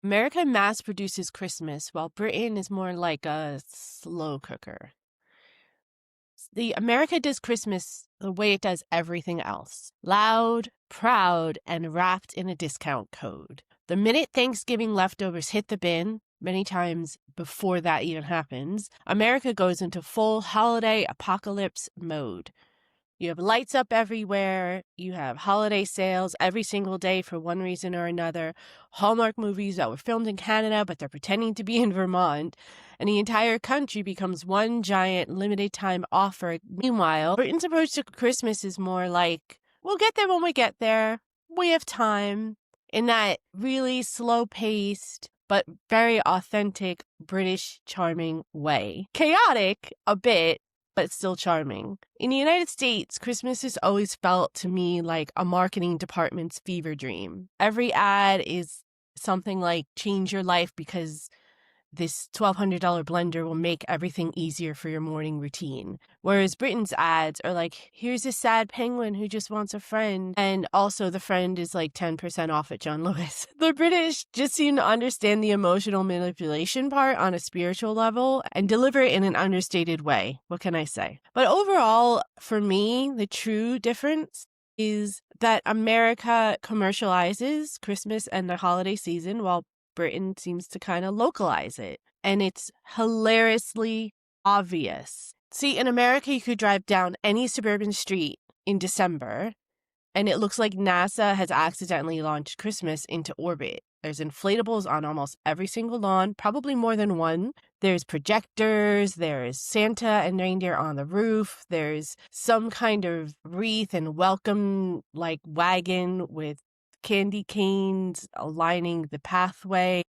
America mass produces Christmas, while Britain is more like a slow cooker. The America does Christmas the way it does everything else. Loud, proud, and wrapped in a discount code. The minute Thanksgiving leftovers hit the bin, many times before that even happens, America goes into full holiday apocalypse mode. You have lights up everywhere. You have holiday sales every single day for one reason or another. Hallmark movies that were filmed in Canada, but they're pretending to be in Vermont. And the entire country becomes one giant limited time offer. Meanwhile, Britain's approach to Christmas is more like, we'll get there when we get there. We have time. In that really slow paced, but very authentic British charming way. Chaotic a bit, but still charming. In the United States, Christmas has always felt to me like a marketing department's fever dream. Every ad is something like, change your life because this $1,200 blender will make everything easier for your morning routine. Whereas Britain's ads are like, here's a sad penguin who just wants a friend. And also the friend is like 10% off at John Lewis. The British just seem to understand the emotional manipulation part on a spiritual level and deliver it in an understated way. What can I say? But overall, for me, the true difference is that America commercializes Christmas and the holiday season while Britain seems to kind of localize it. And it's hilariously obvious. See, in America, you could drive down any suburban street in December, and it looks like NASA has accidentally launched Christmas into orbit. There's inflatables on almost every single lawn, probably more than one. There's projectors, there's Santa and reindeer on the roof, there's some kind of wreath and welcome like wagon with candy canes lining the pathway.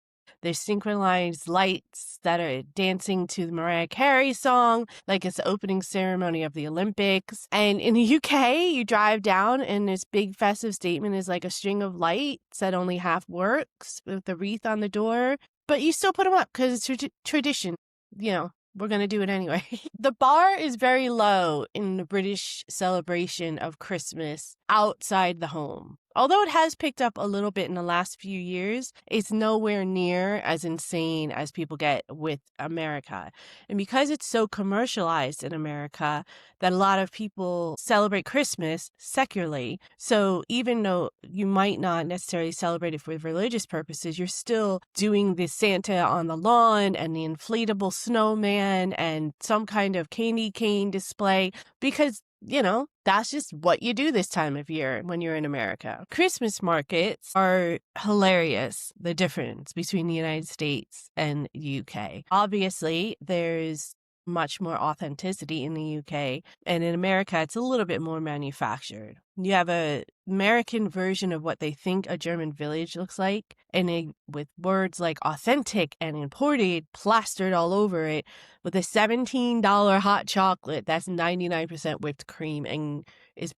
There's synchronized lights that are dancing to the Mariah Carey song, like it's the opening ceremony of the Olympics. And in the UK, you drive down and this big festive statement is like a string of lights that only half works with the wreath on the door. But you still put them up because it's tradition. You know, we're going to do it anyway. The bar is very low in the British celebration of Christmas outside the home. Although it has picked up a little bit in the last few years, it's nowhere near as insane as people get with America. And because it's so commercialized in America, that a lot of people celebrate Christmas secularly. So even though you might not necessarily celebrate it for religious purposes, you're still doing the Santa on the lawn and the inflatable snowman and some kind of candy cane display because you know, that's just what you do this time of year when you're in America. Christmas markets are hilarious, the difference between the United States and the UK. Obviously, there's much more authenticity in the UK, and in America, it's a little bit more manufactured. You have an American version of what they think a German village looks like, and with words like authentic and imported plastered all over it, with a $17 hot chocolate that's 99% whipped cream and is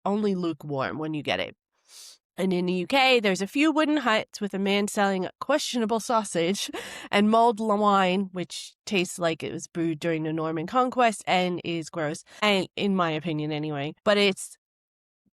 only lukewarm when you get it. And in the UK, there's a few wooden huts with a man selling questionable sausage and mulled wine, which tastes like it was brewed during the Norman Conquest and is gross, and in my opinion anyway. But it's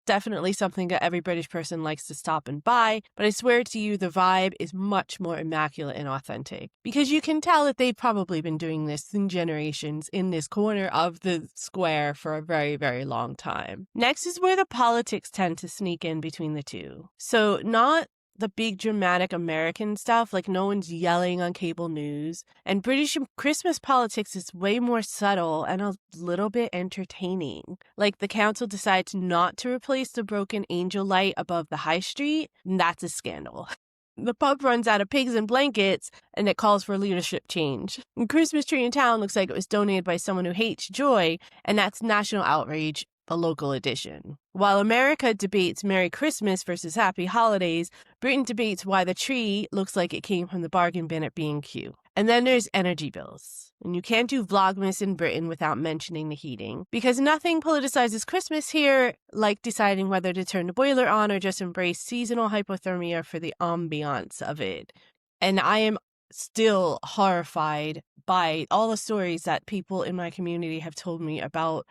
definitely something that every British person likes to stop and buy. But I swear to you, the vibe is much more immaculate and authentic because you can tell that they've probably been doing this in generations in this corner of the square for a very, very long time. Next is where the politics tend to sneak in between the two. So not the big dramatic American stuff, like no one's yelling on cable news. And British Christmas politics is way more subtle and a little bit entertaining. Like the council decides not to replace the broken angel light above the high street, and that's a scandal. The pub runs out of pigs and blankets, and it calls for leadership change. The Christmas tree in town looks like it was donated by someone who hates joy, and that's national outrage, a local edition. While America debates Merry Christmas versus Happy Holidays, Britain debates why the tree looks like it came from the bargain bin at B&Q. And then there's energy bills. And you can't do vlogmas in Britain without mentioning the heating, because nothing politicizes Christmas here like deciding whether to turn the boiler on or just embrace seasonal hypothermia for the ambiance of it. And I am still horrified by all the stories that people in my community have told me about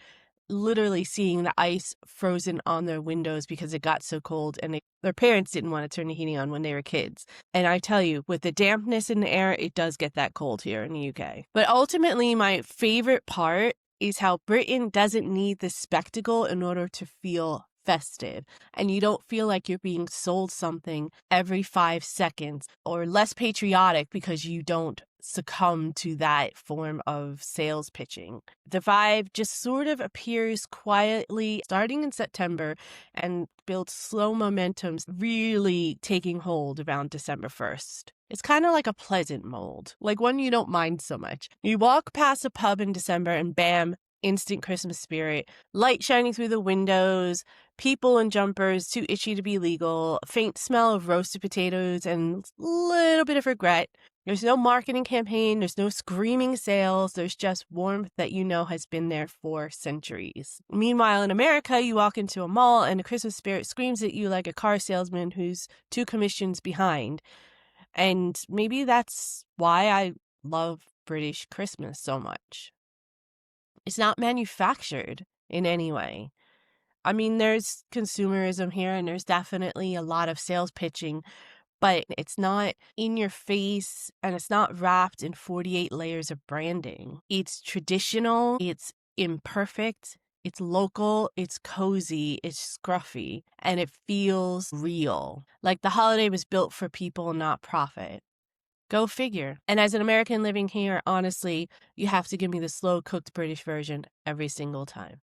literally seeing the ice frozen on their windows because it got so cold, and their parents didn't want to turn the heating on when they were kids. And I tell you, with the dampness in the air, it does get that cold here in the UK. But ultimately, my favorite part is how Britain doesn't need the spectacle in order to feel festive, and you don't feel like you're being sold something every 5 seconds, or less patriotic because you don't succumb to that form of sales pitching. The vibe just sort of appears quietly starting in September and builds slow momentums, really taking hold around December 1st. It's kind of like a pleasant mold, like one you don't mind so much. You walk past a pub in December and bam, instant Christmas spirit, light shining through the windows, people in jumpers too itchy to be legal, faint smell of roasted potatoes, and a little bit of regret. There's no marketing campaign, there's no screaming sales, there's just warmth that you know has been there for centuries. Meanwhile, in America, you walk into a mall and the Christmas spirit screams at you like a car salesman who's 2 commissions behind. And maybe that's why I love British Christmas so much. It's not manufactured in any way. I mean, there's consumerism here and there's definitely a lot of sales pitching, but it's not in your face and it's not wrapped in 48 layers of branding. It's traditional, it's imperfect, it's local, it's cozy, it's scruffy, and it feels real. Like the holiday was built for people, not profit. Go figure. And as an American living here, honestly, you have to give me the slow cooked British version every single time.